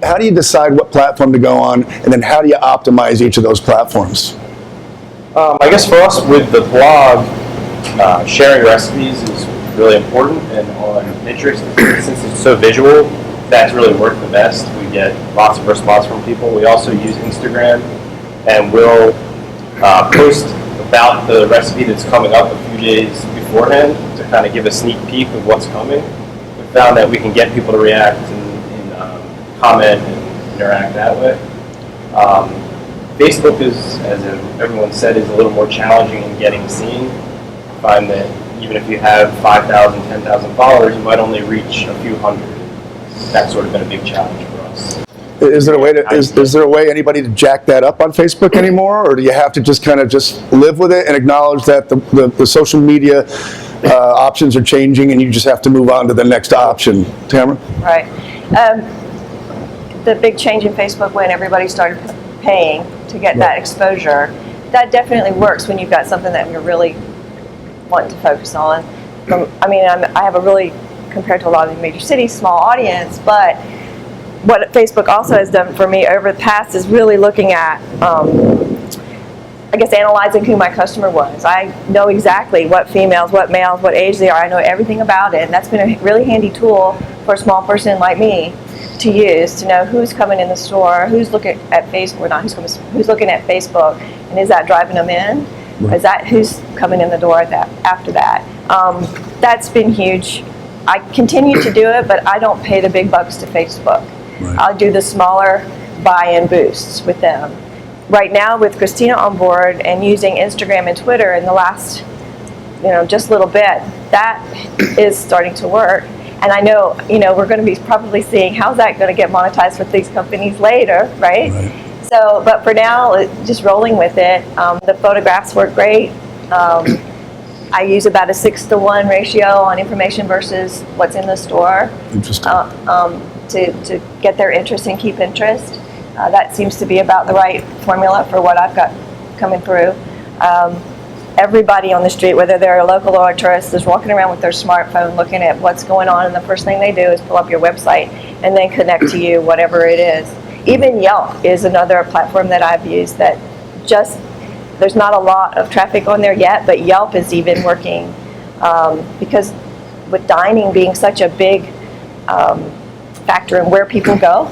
how do you decide what platform to go on, and then how do you optimize each of those platforms? I guess for us with the blog, sharing recipes is really important, and on Pinterest, since it's so visual, that's really worked the best. We get lots of response from people. We also use Instagram, and we'll post about the recipe that's coming up a few days beforehand to kind of give a sneak peek of what's coming. We found that we can get people to react and comment and interact that way. Facebook is, as everyone said, is a little more challenging in getting seen. I find that even if you have 5,000, 10,000 followers, you might only reach a few hundred. That's sort of been a big challenge for us. Is there a way is there a way anybody to jack that up on Facebook anymore, or do you have to just kind of just live with it and acknowledge that the social media options are changing and you just have to move on to the next option? Tamara? Right. The big change in Facebook when everybody started paying to get that exposure, that definitely works when you've got something that you're really wanting to focus on. I mean, I have a really, compared to a lot of the major cities, small audience, but what Facebook also has done for me over the past is really looking at, I guess, analyzing who my customer was. I know exactly what females, what males, what age they are. I know everything about it, and that's been a really handy tool for a small person like me to use to know who's coming in the store, who's looking at Facebook, or not who's looking at Facebook, and is that driving them in? Is that who's coming in the door after that? That's been huge. I continue to do it, but I don't pay the big bucks to Facebook. Right. I'll do the smaller buy-in boosts with them. Right now, with Christina on board and using Instagram and Twitter in the last, just a little bit, that is starting to work. And I know, we're going to be probably seeing how's that going to get monetized with these companies later, right? So, but for now, just rolling with it. The photographs work great. I use about a 6-to-1 ratio on information versus what's in the store. Interesting. To get their interest and keep interest. That seems to be about the right formula for what I've got coming through. Everybody on the street, whether they're a local or a tourist, is walking around with their smartphone looking at what's going on, and the first thing they do is pull up your website and then connect to you, whatever it is. Even Yelp is another platform that I've used that there's not a lot of traffic on there yet, but Yelp is even working because with dining being such a big factor in where people go,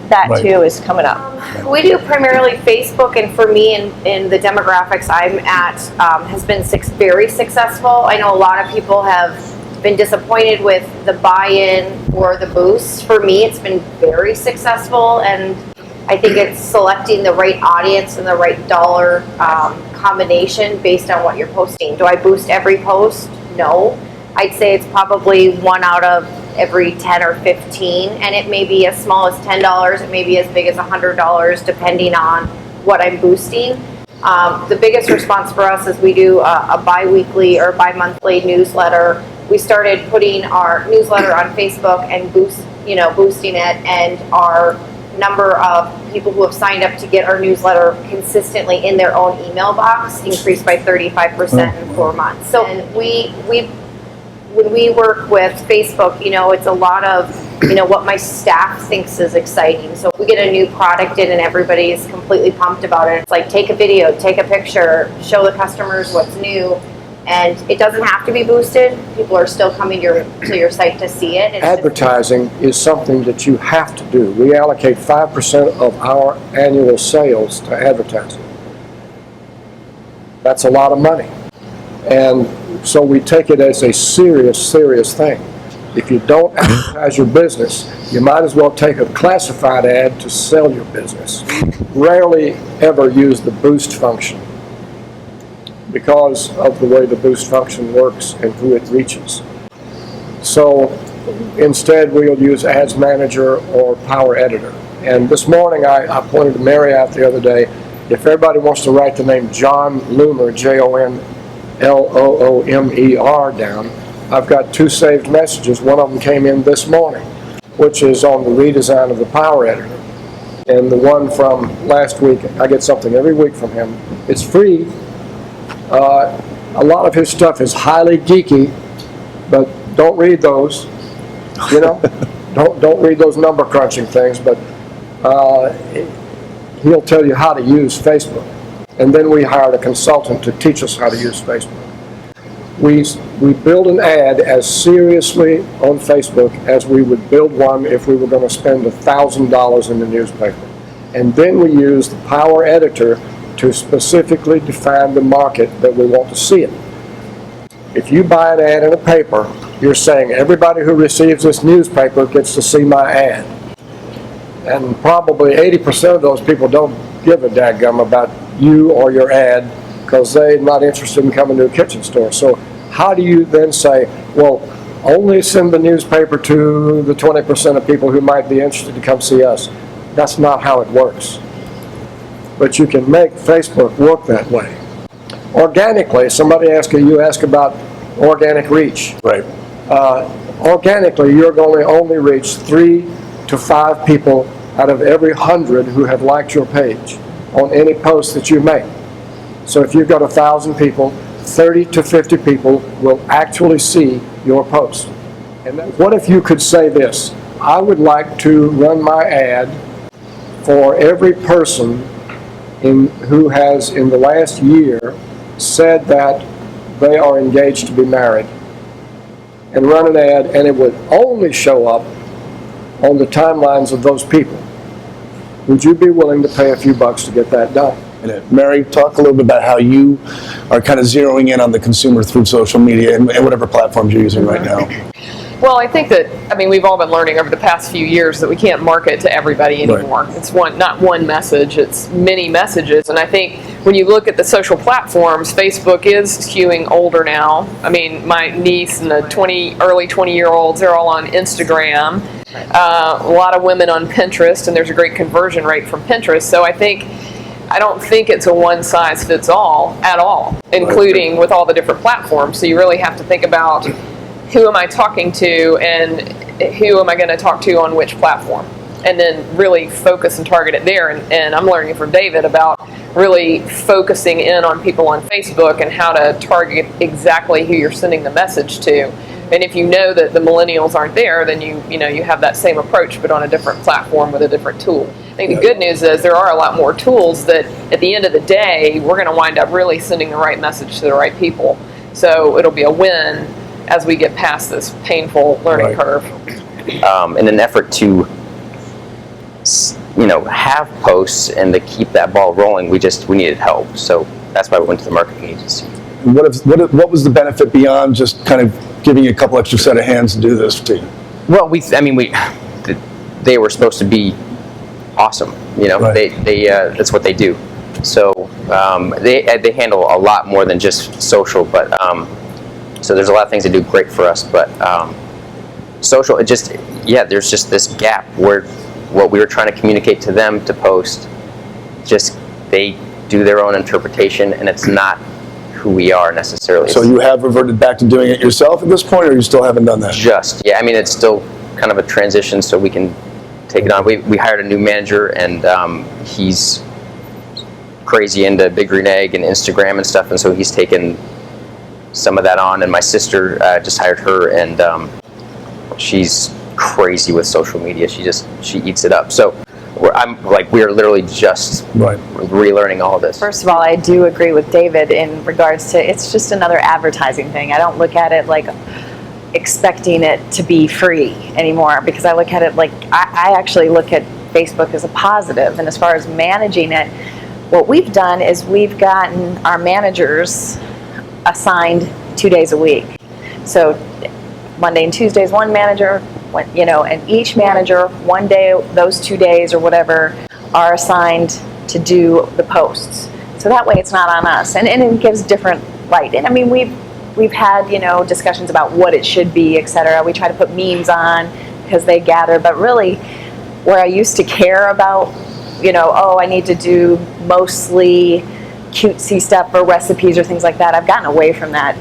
that too is coming up. We do primarily Facebook, and for me, in the demographics I'm at, has been very successful. I know a lot of people have been disappointed with the buy-in or the boost. For me, it's been very successful, and I think it's selecting the right audience and the right dollar combination based on what you're posting. Do I boost every post? No. I'd say it's probably 1 out of every 10 or 15, and it may be as small as $10, it may be as big as $100, depending on what I'm boosting. The biggest response for us is we do a bi-weekly or bi-monthly newsletter. We started putting our newsletter on Facebook and boosting it, and our number of people who have signed up to get our newsletter consistently in their own email box increased by 35% in 4 months. So when we work with Facebook, it's a lot of, what my staff thinks is exciting. So if we get a new product in and everybody is completely pumped about it, it's like, take a video, take a picture, show the customers what's new. And it doesn't have to be boosted. People are still coming to your site to see it. Advertising is something that you have to do. We allocate 5% of our annual sales to advertising. That's a lot of money. And so we take it as a serious thing. If you don't advertise your business, you might as well take a classified ad to sell your business. Rarely ever use the boost function because of the way the boost function works and who it reaches. So instead we'll use Ads Manager or Power Editor. And this morning I pointed to Mary out the other day, if everybody wants to write the name John Loomer, Jonloomer down, I've got 2 saved messages. One of them came in this morning, which is on the redesign of the Power Editor. And the one from last week, I get something every week from him. It's free. A lot of his stuff is highly geeky, but don't read those, don't read those number crunching things, but he'll tell you how to use Facebook. And then we hired a consultant to teach us how to use Facebook. We build an ad as seriously on Facebook as we would build one if we were going to spend $1,000 in the newspaper. And then we use the Power Editor to specifically define the market that we want to see it. If you buy an ad in a paper, you're saying everybody who receives this newspaper gets to see my ad. And probably 80% of those people don't give a dadgum about you or your ad because they're not interested in coming to a kitchen store. So how do you then say, well, only send the newspaper to the 20% of people who might be interested to come see us? That's not how it works. But you can make Facebook work that way. Organically, somebody you ask about organic reach. Right. Organically, you're going to only reach 3 to 5 people out of every 100 who have liked your page on any post that you make. So if you've got 1,000 people, 30 to 50 people will actually see your post. And what if you could say this? I would like to run my ad for every person who has in the last year said that they are engaged to be married, and run an ad, and it would only show up on the timelines of those people. Would you be willing to pay a few bucks to get that done? Mary, talk a little bit about how you are kind of zeroing in on the consumer through social media and whatever platforms you're using right now. Well, I think that, we've all been learning over the past few years that we can't market to everybody anymore. Right. It's not one message, it's many messages. And I think when you look at the social platforms, Facebook is skewing older now. My niece and the early 20-year-olds, they're all on Instagram. A lot of women on Pinterest, and there's a great conversion rate from Pinterest. So I don't think it's a one-size-fits-all at all, including with all the different platforms. So you really have to think about who am I talking to and who am I going to talk to on which platform, and then really focus and target it there. And I'm learning from David about really focusing in on people on Facebook and how to target exactly who you're sending the message to. And if you know that the millennials aren't there, then you have that same approach but on a different platform with a different tool. I think the good news is there are a lot more tools that at the end of the day we're going to wind up really sending the right message to the right people. So it'll be a win as we get past this painful learning curve. In an effort to have posts and to keep that ball rolling, we needed help. So that's why we went to the marketing agency. What was the benefit beyond just kind of giving you a couple extra set of hands to do this to you? Well, they were supposed to be awesome. Right. They that's what they do. So they handle a lot more than just social, but so there's a lot of things they do great for us. But social, there's just this gap where what we were trying to communicate to them to post, they do their own interpretation, and it's not who we are necessarily. So you have reverted back to doing it yourself at this point, or you still haven't done that? It's still kind of a transition, so we can take it on. We hired a new manager, and he's crazy into Big Green Egg and Instagram and stuff, and so he's taken some of that on. And my sister just hired her, and she's crazy with social media. She eats it up. So we are literally just relearning all of this. First of all, I do agree with David in regards to it's just another advertising thing. I don't look at it like expecting it to be free anymore, because I look at it like I actually look at Facebook as a positive. And as far as managing it, what we've done is we've gotten our managers assigned 2 days a week. So Monday and Tuesdays one manager, and each manager one day, those 2 days or whatever, are assigned to do the posts. So that way it's not on us, and it gives different light. And we've had discussions about what it should be, etc. We try to put memes on because they gather, but really where I used to care about I need to do mostly cutesy stuff or recipes or things like that, I've gotten away from that.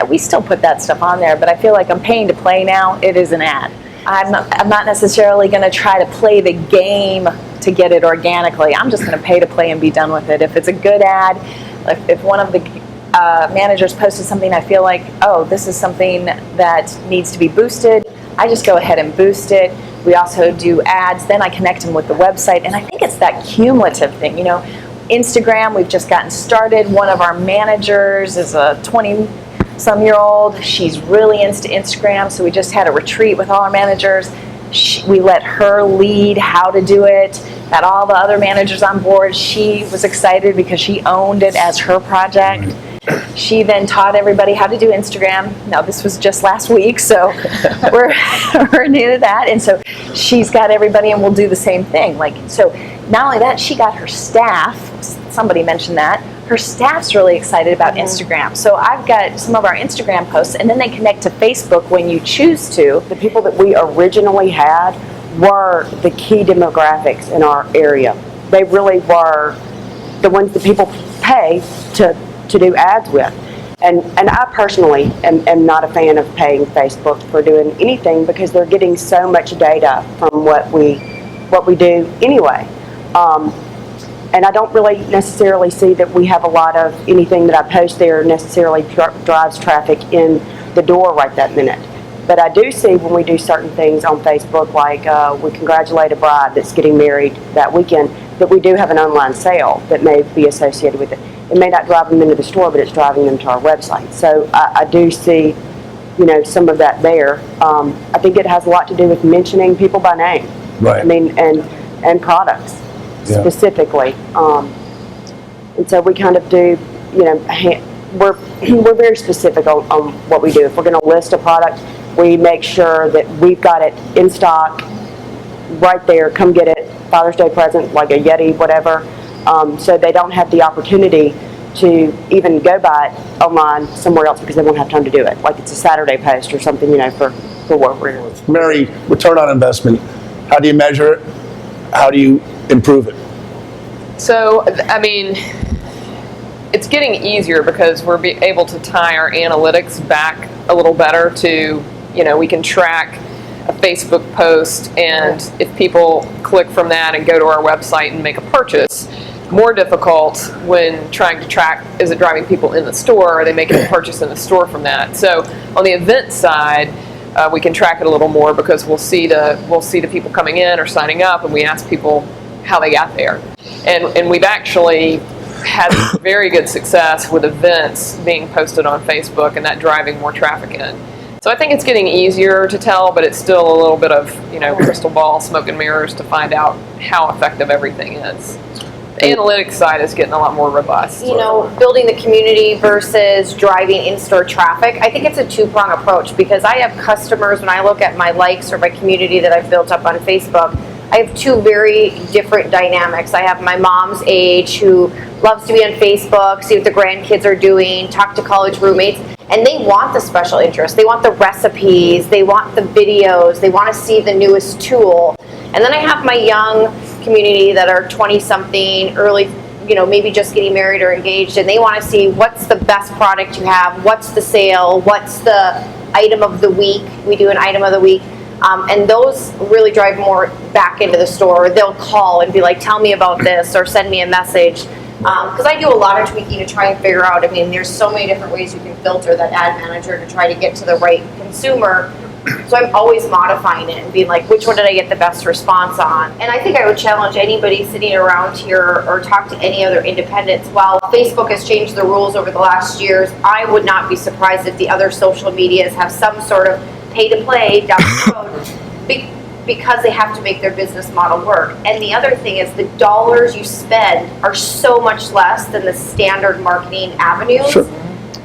We still put that stuff on there, but I feel like I'm paying to play now. It is an ad. I'm not necessarily going to try to play the game to get it organically. I'm just going to pay to play and be done with it. If it's a good ad, if one of the managers posted something I feel like, oh, this is something that needs to be boosted, I just go ahead and boost it. We also do ads, then I connect them with the website, and I think it's that cumulative thing, you know. Instagram, we've just gotten started. One of our managers is a 20-some-year-old. She's really into Instagram, so we just had a retreat with all our managers. We let her lead how to do it, got all the other managers on board. She was excited because she owned it as her project. She then taught everybody how to do Instagram. Now, this was just last week, so we're new to that. And so she's got everybody, and we'll do the same thing. Like, so not only that, she got her staff. Somebody mentioned that. Her staff's really excited about Instagram. So I've got some of our Instagram posts, and then they connect to Facebook when you choose to. The people that we originally had were the key demographics in our area. They really were the ones that people pay to do ads with. And I personally am not a fan of paying Facebook for doing anything because they're getting so much data from what we do anyway. And I don't really necessarily see that we have a lot of anything that I post there necessarily drives traffic in the door right that minute. But I do see when we do certain things on Facebook, like we congratulate a bride that's getting married that weekend, that we do have an online sale that may be associated with it. It may not drive them into the store, but it's driving them to our website. So I do see, you know, some of that there. I think it has a lot to do with mentioning people by name. Right. I mean, and products specifically. And so we kind of do, you know, we're very specific on what we do. If we're going to list a product, we make sure that we've got it in stock right there. Come get it. Father's Day present, like a Yeti, whatever. So they don't have the opportunity to even go buy it online somewhere else because they won't have time to do it. Like it's a Saturday post or something, you know, for what we're doing. Mary, return on investment. How do you measure it? How do you improve it? So, I mean, it's getting easier because we're able to tie our analytics back a little better to, you know, we can track a Facebook post, and if people click from that and go to our website and make a purchase, more difficult when trying to track, is it driving people in the store, or are they making a purchase in the store from that? So on the event side, we can track it a little more because we'll see the people coming in or signing up, and we ask people how they got there. And we've actually had very good success with events being posted on Facebook and that driving more traffic in. So I think it's getting easier to tell, but it's still a little bit of, you know, crystal ball, smoke and mirrors to find out how effective everything is. The analytics side is getting a lot more robust. You know, building the community versus driving in-store traffic, I think it's a two-prong approach because I have customers, when I look at my likes or my community that I've built up on Facebook, I have two very different dynamics. I have my mom's age who loves to be on Facebook, see what the grandkids are doing, talk to college roommates, and they want the special interest. They want the recipes, they want the videos, they want to see the newest tool. And then I have my young community that are 20-something, early, you know, maybe just getting married or engaged, and they want to see what's the best product you have, what's the sale, what's the item of the week. We do an item of the week. And those really drive more back into the store. They'll call and be like, tell me about this, or send me a message. Because I do a lot of tweaking to try and figure out, I mean, there's so many different ways you can filter that ad manager to try to get to the right consumer. So I'm always modifying it and being like, which one did I get the best response on? And I think I would challenge anybody sitting around here or talk to any other independents. While Facebook has changed the rules over the last years, I would not be surprised if the other social medias have some sort of pay-to-play down the road because they have to make their business model work. And the other thing is the dollars you spend are so much less than the standard marketing avenues. Sure.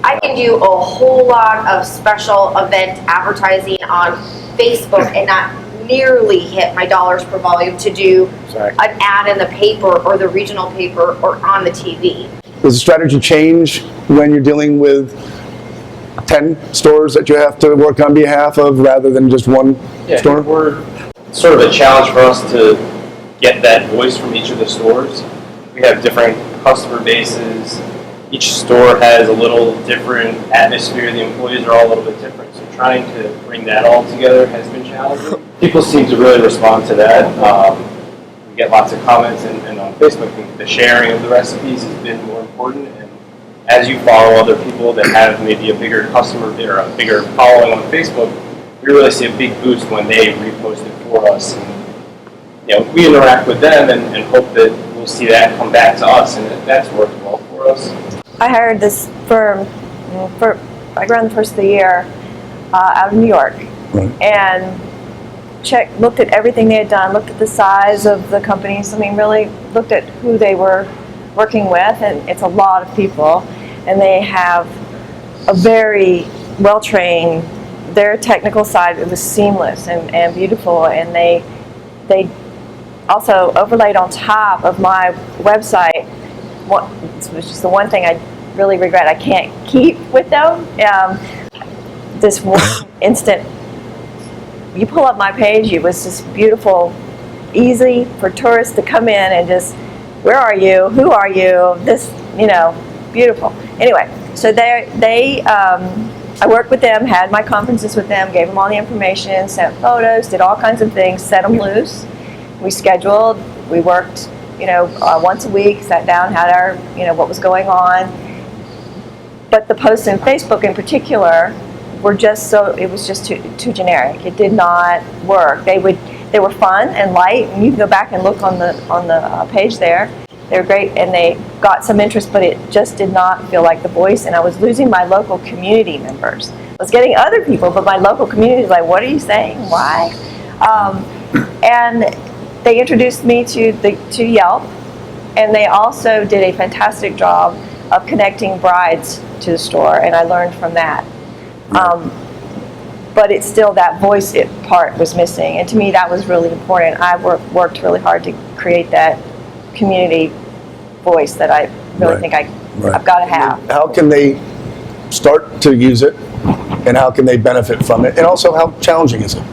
I can do a whole lot of special event advertising on Facebook and not nearly hit my dollars per volume to do an ad in the paper or the regional paper or on the TV. Does the strategy change when you're dealing with 10 stores that you have to work on behalf of rather than just one store? We're sort of a challenge for us to get that voice from each of the stores. We have different customer bases. Each store has a little different atmosphere. The employees are all a little bit different. So trying to bring that all together has been challenging. People seem to really respond to that. We get lots of comments, and on Facebook, the sharing of the recipes has been more important. And as you follow other people that have maybe a bigger customer or a bigger following on Facebook, we really see a big boost when they repost it for us. And, we interact with them and hope that we'll see that come back to us, and that's worked well for us. I hired this firm for around the first of the year out of New York, and looked at everything they had done, looked at the size of the companies. I mean, really looked at who they were working with, and it's a lot of people, and they have a very well-trained. Their technical side, it was seamless and beautiful, and they also overlaid on top of my website. Which is the one thing I really regret I can't keep with them. This one instant, you pull up my page, it was just beautiful, easy for tourists to come in and just, where are you? Who are you? This, beautiful. Anyway, so I worked with them, had my conferences with them, gave them all the information, sent photos, did all kinds of things, set them loose. We scheduled, we worked, once a week, sat down, had our, what was going on. But the posts in Facebook in particular were just it was just too generic. It did not work. They were fun and light, and you can go back and look on the page there. They were great, and they got some interest, but it just did not feel like the voice, and I was losing my local community members. I was getting other people, but my local community was like, what are you saying? Why? And they introduced me to Yelp, and they also did a fantastic job of connecting brides to the store, and I learned from that. But it's still that voice part was missing, and to me that was really important. I worked really hard to create that community voice that I really think I've got to have. How can they start to use it, and how can they benefit from it, and also how challenging is it?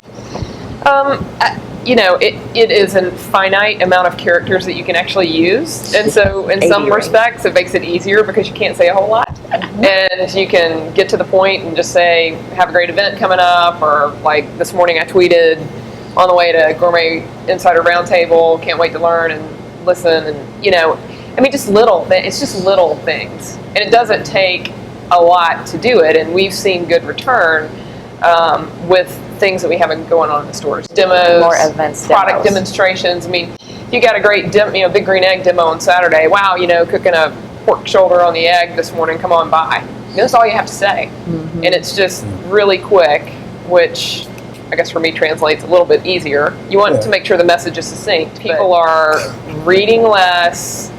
It is a finite amount of characters that you can actually use, and so in some respects it makes it easier because you can't say a whole lot, and you can get to the point and just say, have a great event coming up, or like this morning I tweeted on the way to Gourmet Insider Roundtable, can't wait to learn and listen, and just it's just little things, and it doesn't take a lot to do it, and we've seen good return with things that we have going on in the stores, demos, more events, product demonstrations. I mean, you got a great big green egg demo on Saturday. Wow, cooking a pork shoulder on the egg this morning. Come on by. That's all you have to say, and it's just really quick, which I guess for me translates a little bit easier. You want to make sure the message is succinct. People are reading less,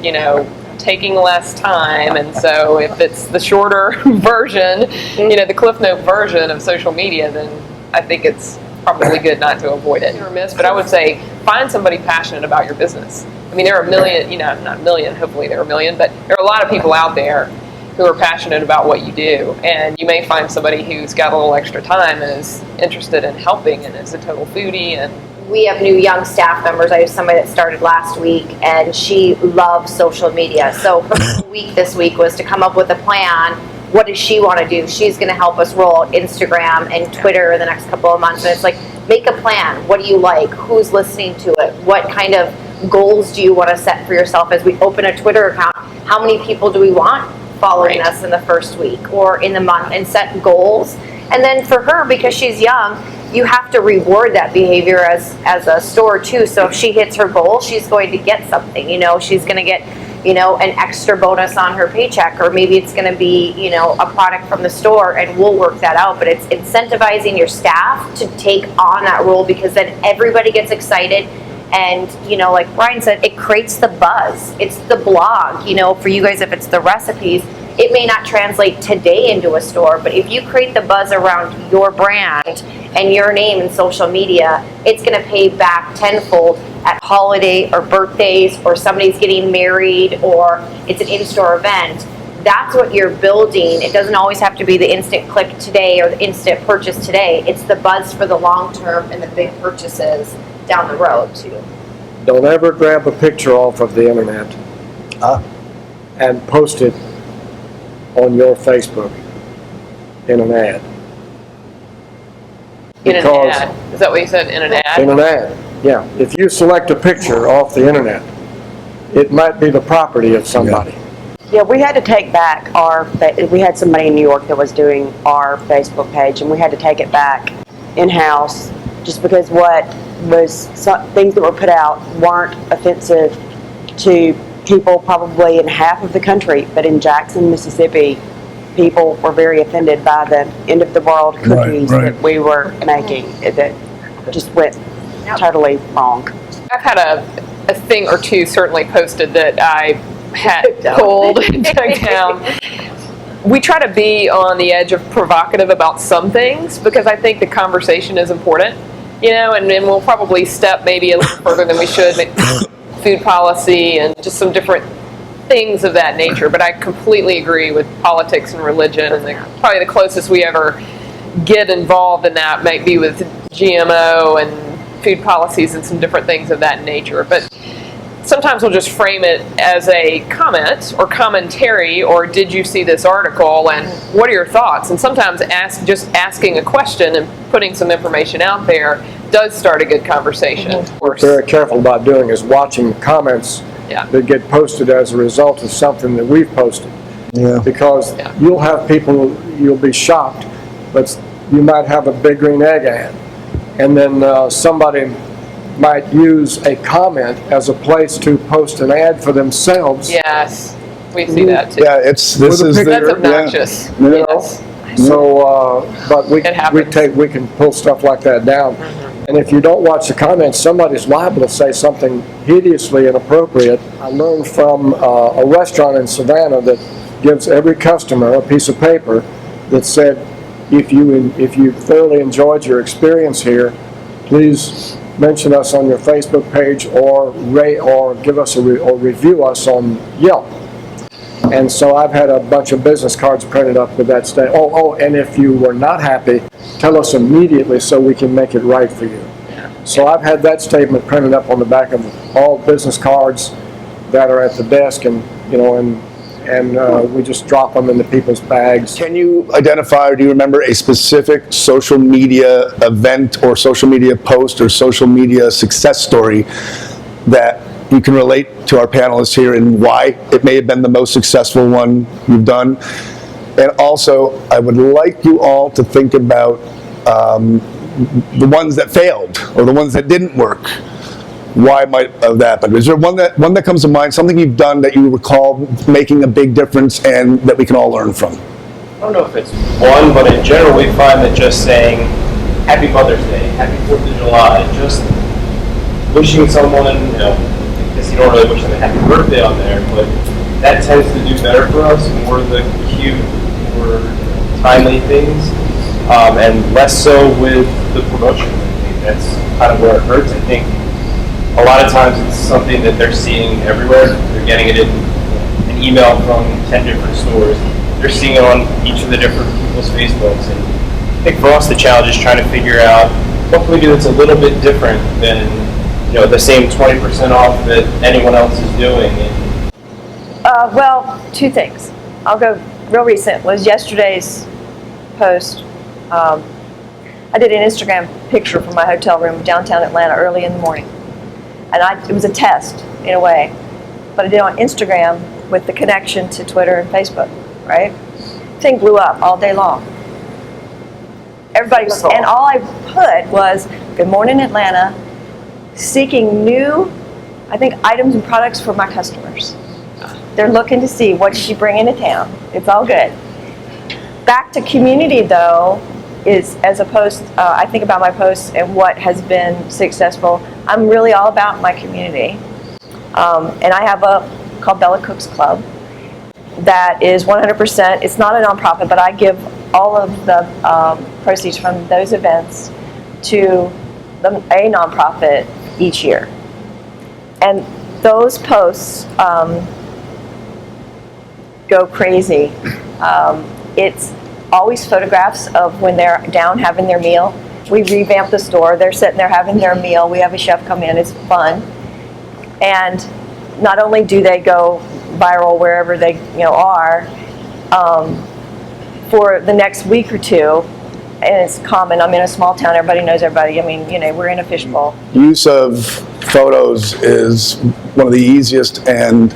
taking less time, and so if it's the shorter version, the Cliff Note version of social media, then I think it's probably good not to avoid it. But I would say find somebody passionate about your business. I mean, there are a million, not a million, hopefully there are a million, but there are a lot of people out there who are passionate about what you do, and you may find somebody who's got a little extra time and is interested in helping and is a total foodie. And we have new young staff members. I have somebody that started last week, and she loves social media. So her week this week was to come up with a plan. What does she want to do? She's going to help us roll out Instagram and Twitter in the next couple of months. And it's like, make a plan. What do you like? Who's listening to it? What kind of goals do you want to set for yourself as we open a Twitter account? How many people do we want following us in the first week or in the month, and set goals? And then for her, because she's young, you have to reward that behavior as a store too. So if she hits her goal, she's going to get something. She's going to get an extra bonus on her paycheck, or maybe it's going to be a product from the store, and we'll work that out. But it's incentivizing your staff to take on that role, because then everybody gets excited. And, like Brian said, it creates the buzz. It's the blog, for you guys, if it's the recipes, it may not translate today into a store, but if you create the buzz around your brand and your name in social media, it's going to pay back tenfold at holiday or birthdays, or somebody's getting married, or it's an in-store event. That's what you're building. It doesn't always have to be the instant click today or the instant purchase today. It's the buzz for the long term and the big purchases down the road too. Don't ever grab a picture off of the internet and post it on your Facebook in an ad. In an ad? Is that what you said, in an ad? In an ad, yeah. If you select a picture off the internet, it might be the property of somebody. Yeah, we had to take back we had somebody in New York that was doing our Facebook page, and we had to take it back in-house, just because what was, things that were put out weren't offensive to people probably in half of the country, but in Jackson, Mississippi, people were very offended by the end of the world cookies right. that we were making, that just went totally wrong. I've had a thing or two certainly posted that I had pulled and took down. We try to be on the edge of provocative about some things because I think the conversation is important, and then we'll probably step maybe a little further than we should, food policy and just some different things of that nature. But I completely agree with politics and religion, and probably the closest we ever get involved in that might be with GMO and food policies and some different things of that nature. But sometimes we'll just frame it as a comment or commentary, or did you see this article and what are your thoughts? And sometimes just asking a question and putting some information out there does start a good conversation. What we're very careful about doing is watching comments that get posted as a result of something that we've posted. Yeah. Because you'll have people, you'll be shocked, but you might have a Big Green Egg ad, and then somebody might use a comment as a place to post an ad for themselves. Yes, we see that too. Yeah, this is That's obnoxious. You know? Yes. So, but we happens. we can pull stuff like that down. And if you don't watch the comments, somebody's liable to say something hideously inappropriate. I learned from a restaurant in Savannah that gives every customer a piece of paper that said, if you thoroughly enjoyed your experience here, please mention us on your Facebook page or give us or review us on Yelp. And so I've had a bunch of business cards printed up with that statement. And if you were not happy, tell us immediately so we can make it right for you. So I've had that statement printed up on the back of all business cards that are at the desk, and we just drop them into people's bags. Can you identify, or do you remember a specific social media event or social media post or social media success story that you can relate to our panelists here and why it may have been the most successful one you've done? And also, I would like you all to think about the ones that failed or the ones that didn't work. Why might have that? But is there one that comes to mind, something you've done that you recall making a big difference and that we can all learn from? I don't know if it's one, but in general, we find that just saying Happy Mother's Day, Happy 4th of July, just wishing someone, because you don't really wish them a happy birthday on there, but that tends to do better for us, more the cute, more timely things, and less so with the promotion. I think that's kind of where it hurts. I think a lot of times it's something that they're seeing everywhere. They're getting it in an email from 10 different stores. They're seeing it on each of the different people's Facebooks. And I think for us, the challenge is trying to figure out what can we do that's a little bit different than the same 20% off that anyone else is doing. Well, two things. I'll go real recent. Was yesterday's post. I did an Instagram picture from my hotel room downtown Atlanta early in the morning. And it was a test, in a way. But I did it on Instagram with the connection to Twitter and Facebook, right? Thing blew up all day long. Everybody was, and all I put was, good morning Atlanta, seeking new, I think, items and products for my customers. They're looking to see what she bringing to town. It's all good. Back to community, though, is as opposed, I think about my posts and what has been successful. I'm really all about my community. And I have a called Bella Cooks Club that is 100%, it's not a nonprofit, but I give all of the proceeds from those events to a nonprofit each year. And those posts go crazy. It's always photographs of when they're down having their meal. We revamp the store. They're sitting there having their meal. We have a chef come in. It's fun. And not only do they go viral wherever they are, for the next week or two, and it's common. I'm in a small town. Everybody knows everybody. I mean, we're in a fishbowl. Use of photos is one of the easiest and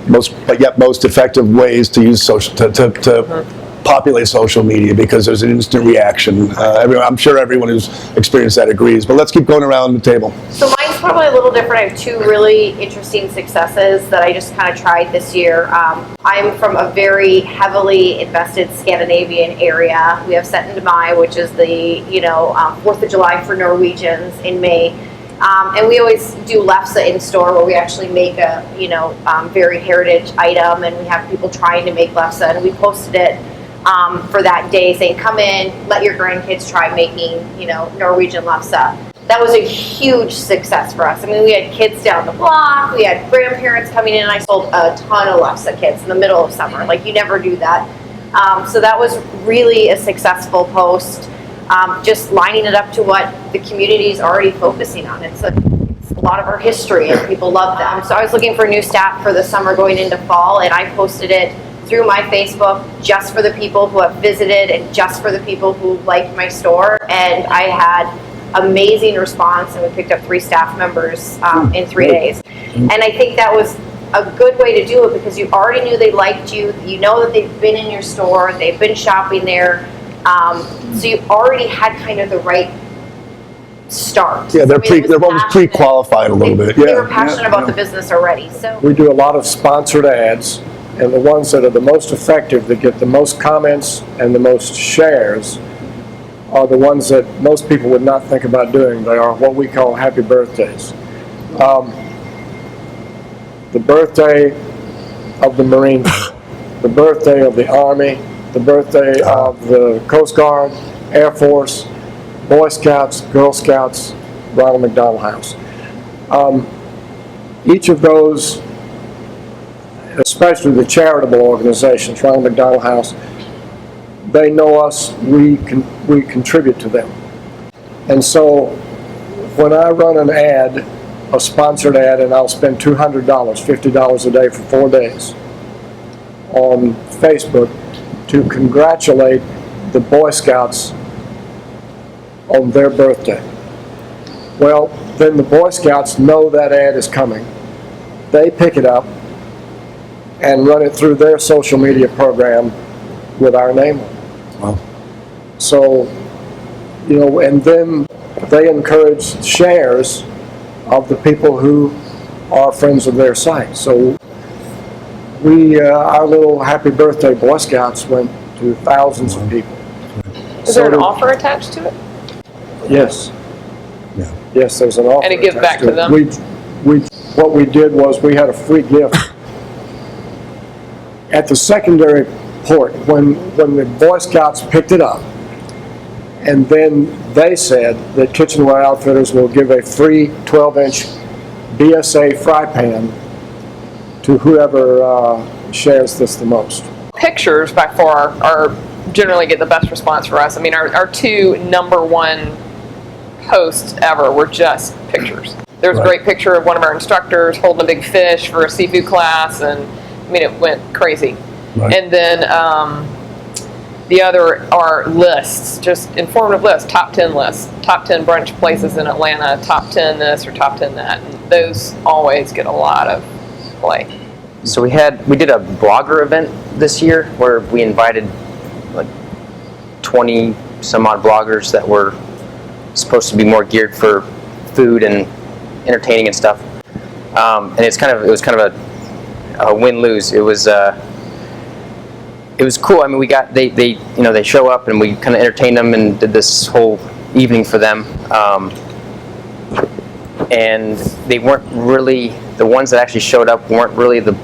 most effective ways to use social to populate social media because there's an instant reaction. I'm sure everyone who's experienced that agrees, but let's keep going around the table. So mine's probably a little different. I have two really interesting successes that I just kind of tried this year. I'm from a very heavily invested Scandinavian area. We have Syttende Mai, which is the 4th of July for Norwegians in May. And we always do lefse in store where we actually make a very heritage item, and we have people trying to make lefse, and we posted it for that day saying, come in, let your grandkids try making Norwegian lefse. That was a huge success for us. I mean, we had kids down the block, we had grandparents coming in, and I sold a ton of lefse kits in the middle of summer. Like, you never do that. So that was really a successful post. Just lining it up to what the community is already focusing on. It's a lot of our history, and people love them. So I was looking for new staff for the summer going into fall, and I posted it through my Facebook just for the people who have visited and just for the people who liked my store. And I had amazing response, and we picked up 3 staff members in 3 days. And I think that was a good way to do it because you already knew they liked you. You know that they've been in your store, they've been shopping there. So you already had kind of the right start. Yeah, they're almost pre-qualified a little bit. They were passionate about the business already. So We do a lot of sponsored ads, and the ones that are the most effective, that get the most comments and the most shares, are the ones that most people would not think about doing. They are what we call happy birthdays. The birthday of the Marine Corps, the birthday of the Army, the birthday of the Coast Guard, Air Force, Boy Scouts, Girl Scouts, Ronald McDonald House. Each of those, especially the charitable organizations, Ronald McDonald House, they know us, we contribute to them. And so when I run an ad, a sponsored ad, and I'll spend $200, $50 a day for 4 days on Facebook to congratulate the Boy Scouts on their birthday. Well, then the Boy Scouts know that ad is coming. They pick it up and run it through their social media program with our name on it. Wow. So, and then they encourage shares of the people who are friends of their site. So our little happy birthday Boy Scouts went to thousands of people. Is there an offer attached to it? Yes. Yeah. Yes, there's an offer. And it gives back attached to it. them? What we did was we had a free gift at the secondary port when the Boy Scouts picked it up, and then they said that Kitchenware Outfitters will give a free 12-inch BSA fry pan to whoever shares this the most. Pictures by far are generally get the best response for us. I mean, our 2 #1 posts ever were just pictures. There was a great picture of one of our instructors holding a big fish for a seafood class, and I mean, it went crazy. Right. And then the other are lists, just informative lists, top 10 lists, top 10 brunch places in Atlanta, top 10 this or top 10 that. And those always get a lot of play. So we did a blogger event this year where we invited like 20 some odd bloggers that were supposed to be more geared for food and entertaining and stuff. And it was kind of a win-lose. It was cool. I mean, they show up and we kind of entertained them and did this whole evening for them. And they weren't really, the ones that actually showed up weren't really the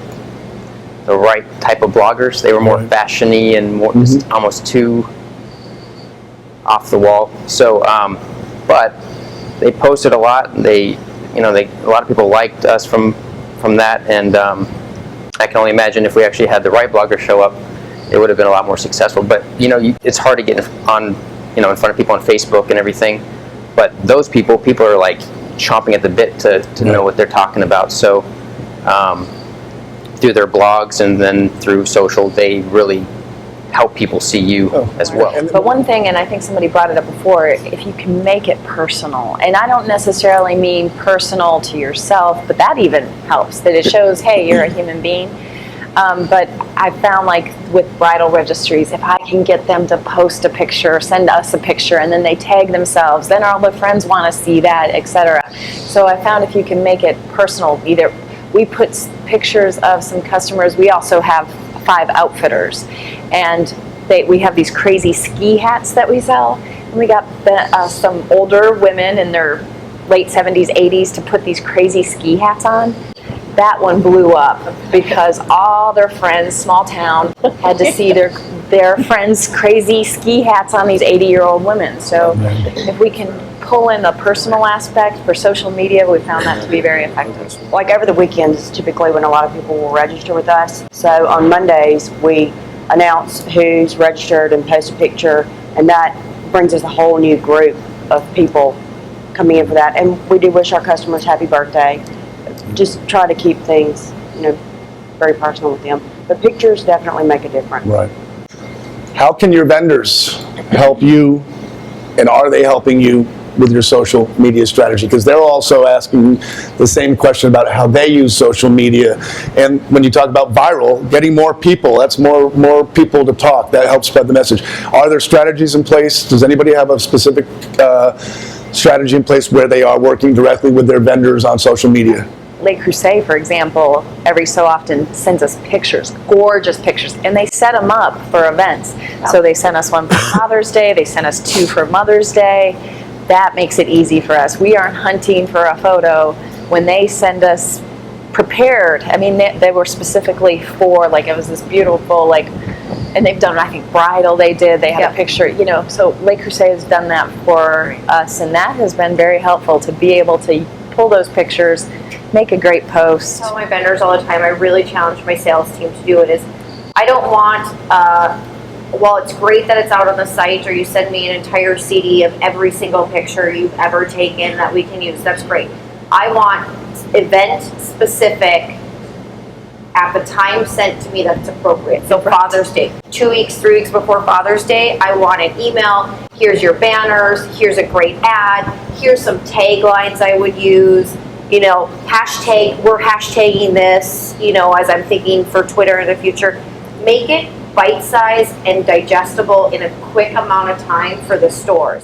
right type of bloggers. They were more fashion-y and more just almost too off the wall. So, but they posted a lot. And a lot of people liked us from that. And I can only imagine if we actually had the right blogger show up, it would have been a lot more successful. But it's hard to get in front of people on Facebook and everything. But those people are like chomping at the bit to know what they're talking about. So through their blogs and then through social, they really help people see you as well. But one thing, and I think somebody brought it up before, if you can make it personal, and I don't necessarily mean personal to yourself, but that even helps, that it shows, hey, you're a human being. But I found like with bridal registries, if I can get them to post a picture, send us a picture, and then they tag themselves, then all their friends want to see that, etc. So I found if you can make it personal, either we put pictures of some customers. We also have 5 outfitters, and we have these crazy ski hats that we sell. And we got some older women in their late 70s, 80s to put these crazy ski hats on. That one blew up because all their friends, small town, had to see their friends' crazy ski hats on these 80-year-old women. So if we can pull in the personal aspect for social media, we found that to be very effective. Like over the weekends, typically when a lot of people will register with us. So on Mondays, we announce who's registered and post a picture, and that brings us a whole new group of people coming in for that. And we do wish our customers happy birthday. Just try to keep things, very personal with them. But pictures definitely make a difference. Right. How can your vendors help you, and are they helping you with your social media strategy? Because they're also asking the same question about how they use social media. And when you talk about viral, getting more people, that's more people to talk. That helps spread the message. Are there strategies in place? Does anybody have a specific strategy in place where they are working directly with their vendors on social media? Le Creuset, for example, every so often sends us pictures, gorgeous pictures, and they set them up for events. So they sent us one for Father's Day, they sent us 2 for Mother's Day. That makes it easy for us. We aren't hunting for a photo. When they send us prepared, I mean, they were specifically for, like, it was this beautiful, like, and they've done, I think, bridal they did. They had a picture, so Le Creuset has done that for us, and that has been very helpful to be able to pull those pictures, make a great post. I tell my vendors all the time, I really challenge my sales team to do it, is I don't want, while it's great that it's out on the site, or you send me an entire CD of every single picture you've ever taken that we can use, that's great. I want event specific at the time sent to me that's appropriate. So Father's Day, 2 weeks, 3 weeks before Father's Day, I want an email. Here's your banners. Here's a great ad. Here's some taglines I would use. Hashtag, we're hashtagging this, as I'm thinking for Twitter in the future. Make it bite-sized and digestible in a quick amount of time for the stores.